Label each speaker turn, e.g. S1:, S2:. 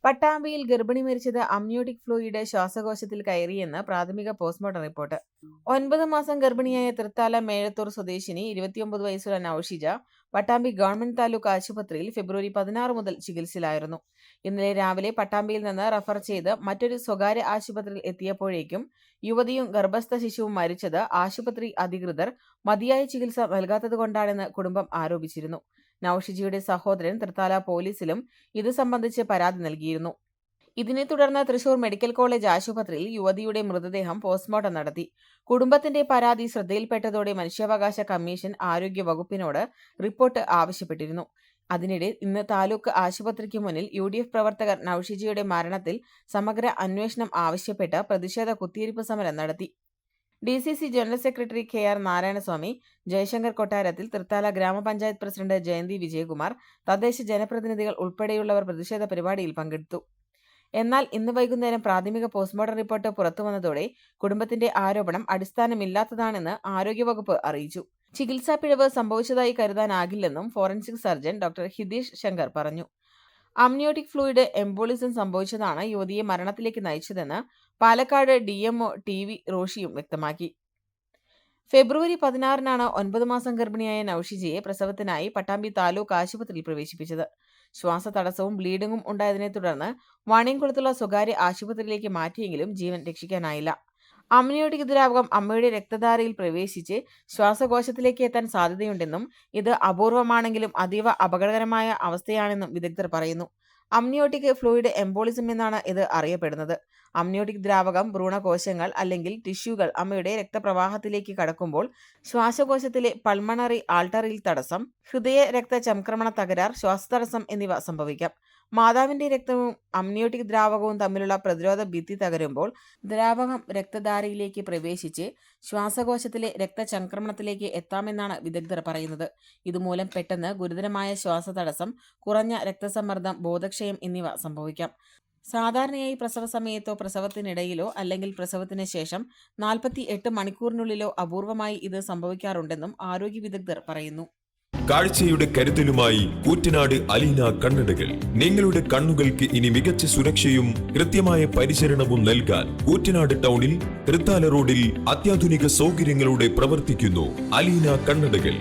S1: പട്ടാമ്പിയിൽ ഗർഭിണി മരിച്ചത് amniotic fluid ശ്വാസകോശത്തിൽ കയറിയെന്ന് പ്രാഥമിക പോസ്റ്റ്മോർട്ടം റിപ്പോർട്ട്. 9 മാസം ഗർഭിണിയായ തൃത്താല മേഴത്തൂർ സ്വദേശിനി 29 വയസ്സുള്ള നൌഷിജ പട്ടാമ്പി ഗവൺമെന്റ് താലൂക്ക് ആശുപത്രിയിൽ ഫെബ്രുവരി 16 മുതൽ ചികിത്സയിലായിരുന്നു. ഇന്നലെ രാവിലെ പട്ടാമ്പിയിൽ നിന്ന് റഫർ ചെയ്ത് മറ്റൊരു സ്വകാര്യ ആശുപത്രിയിൽ എത്തിയപ്പോഴേക്കും യുവതിയും ഗർഭസ്ഥ ശിശുവും മരിച്ചത് ആശുപത്രി അധികൃതർ മതിയായ ചികിത്സ നൽകാത്തതുകൊണ്ടാണെന്ന് കുടുംബം ആരോപിച്ചിരുന്നു. നൌഷിജയുടെ സഹോദരൻ തൃത്താല പോലീസിലും ഇത് സംബന്ധിച്ച് പരാതി നൽകിയിരുന്നു. ഇതിനെ തുടർന്ന് തൃശൂർ മെഡിക്കൽ കോളേജ് ആശുപത്രിയിൽ യുവതിയുടെ മൃതദേഹം പോസ്റ്റ്മോർട്ടം നടത്തി. കുടുംബത്തിന്റെ പരാതി ശ്രദ്ധയിൽപ്പെട്ടതോടെ മനുഷ്യാവകാശ കമ്മീഷൻ ആരോഗ്യ വകുപ്പിനോട് റിപ്പോർട്ട് ആവശ്യപ്പെട്ടിരുന്നു. അതിനിടെ ഇന്ന് താലൂക്ക് ആശുപത്രിക്ക് മുന്നിൽ UDF പ്രവർത്തകർ നൌഷിജയുടെ മരണത്തിൽ സമഗ്ര അന്വേഷണം ആവശ്യപ്പെട്ട് പ്രതിഷേധ കുത്തിയിരിപ്പ് സമരം നടത്തി. DCC general secretary KR Narayanaswamy, Jaishankar കൊട്ടാരത്തിൽ, തൃത്താല ഗ്രാമപഞ്ചായത്ത് പ്രസിഡന്റ് ജയന്തി വിജയകുമാർ, തദ്ദേശ ജനപ്രതിനിധികൾ ഉൾപ്പെടെയുള്ളവർ പ്രതിഷേധ പരിപാടിയിൽ പങ്കെടുത്തു. എന്നാൽ ഇന്ന് വൈകുന്നേരം പ്രാഥമിക പോസ്റ്റ്മോർട്ടം റിപ്പോർട്ട് പുറത്തുവന്നതോടെ കുടുംബത്തിന്റെ ആരോപണം അടിസ്ഥാനമില്ലാത്തതാണെന്ന് ആരോഗ്യവകുപ്പ് അറിയിച്ചു. ചികിത്സാ പിഴവ് സംഭവിച്ചതായി കരുതാനാകില്ലെന്നും ഫോറൻസിക് സർജൻ ഡോക്ടർ ഹിതീഷ് ശങ്കർ പറഞ്ഞു. അമ്നിയോട്ടിക് ഫ്ലൂയിഡ് എംബോളിസം സംഭവിച്ചതാണ് യുവതിയെ മരണത്തിലേക്ക് നയിച്ചതെന്ന് പാലക്കാട് DMO TV റോഷിയും വ്യക്തമാക്കി. ഫെബ്രുവരി 16-നാണ് 9 മാസം ഗർഭിണിയായ നൌഷിജയെ പ്രസവത്തിനായി പട്ടാമ്പി താലൂക്ക് ആശുപത്രിയിൽ പ്രവേശിപ്പിച്ചത്. ശ്വാസതടസ്സവും ബ്ലീഡിംഗും ഉണ്ടായതിനെ തുടർന്ന് വാണിയംകുളത്തുള്ള സ്വകാര്യ ആശുപത്രിയിലേക്ക് മാറ്റിയെങ്കിലും ജീവൻ രക്ഷിക്കാനായില്ല. അമ്നിയോട്ടിക് ദ്രാവകം അമ്മയുടെ രക്തധാരയിൽ പ്രവേശിച്ച് ശ്വാസകോശത്തിലേക്ക് എത്താൻ സാധ്യതയുണ്ടെന്നും ഇത് അപൂർവമാണെങ്കിലും അതീവ അപകടകരമായ അവസ്ഥയാണെന്നും വിദഗ്ധർ പറയുന്നു. അമ്നിയോട്ടിക് ഫ്ലൂയിഡ് എംബോളിസം എന്നാണ് ഇത് അറിയപ്പെടുന്നത്. അമ്നിയോട്ടിക് ദ്രാവകം ഭ്രൂണകോശങ്ങൾ അല്ലെങ്കിൽ ടിഷ്യൂകൾ അമ്മയുടെ രക്തപ്രവാഹത്തിലേക്ക് കടക്കുമ്പോൾ ശ്വാസകോശത്തിലെ പൾമണറി ആൾട്ടറിയിൽ തടസ്സം, ഹൃദയ രക്തചംക്രമണ തകരാർ, ശ്വാസതടസ്സം എന്നിവ സംഭവിക്കാം. മാതാവിന്റെ രക്തവും അമ്നിയോട്ടിക് ദ്രാവകവും തമ്മിലുള്ള പ്രതിരോധ ഭിത്തി തകരുമ്പോൾ ദ്രാവകം രക്തധാരയിലേക്ക് പ്രവേശിച്ച് ശ്വാസകോശത്തിലെ രക്തചംക്രമണത്തിലേക്ക് എത്താമെന്നാണ് വിദഗ്ധർ പറയുന്നത്. ഇതുമൂലം പെട്ടെന്ന് ഗുരുതരമായ ശ്വാസതടസ്സം, കുറഞ്ഞ രക്തസമ്മർദ്ദം, ബോധക്ഷയം എന്നിവ സംഭവിക്കാം. സാധാരണയായി പ്രസവ സമയത്തോ പ്രസവത്തിനിടയിലോ അല്ലെങ്കിൽ പ്രസവത്തിന് ശേഷം 48 മണിക്കൂറിനുള്ളിലോ അപൂർവമായി ഇത് സംഭവിക്കാറുണ്ടെന്നും ആരോഗ്യ വിദഗ്ധർ പറയുന്നു.
S2: കാഴ്ചയുടെ കരുതലുമായി കൂറ്റനാട് അലീന കണ്ണടകൾ. നിങ്ങളുടെ കണ്ണുകൾക്ക് ഇനി മികച്ച സുരക്ഷയും കൃത്യമായ പരിചരണവും നൽകാൻ കൂറ്റനാട് ടൗണിൽ തൃത്താല റോഡിൽ അത്യാധുനിക സൗകര്യങ്ങളോടെ പ്രവർത്തിക്കുന്നു അലീന കണ്ണടകൾ.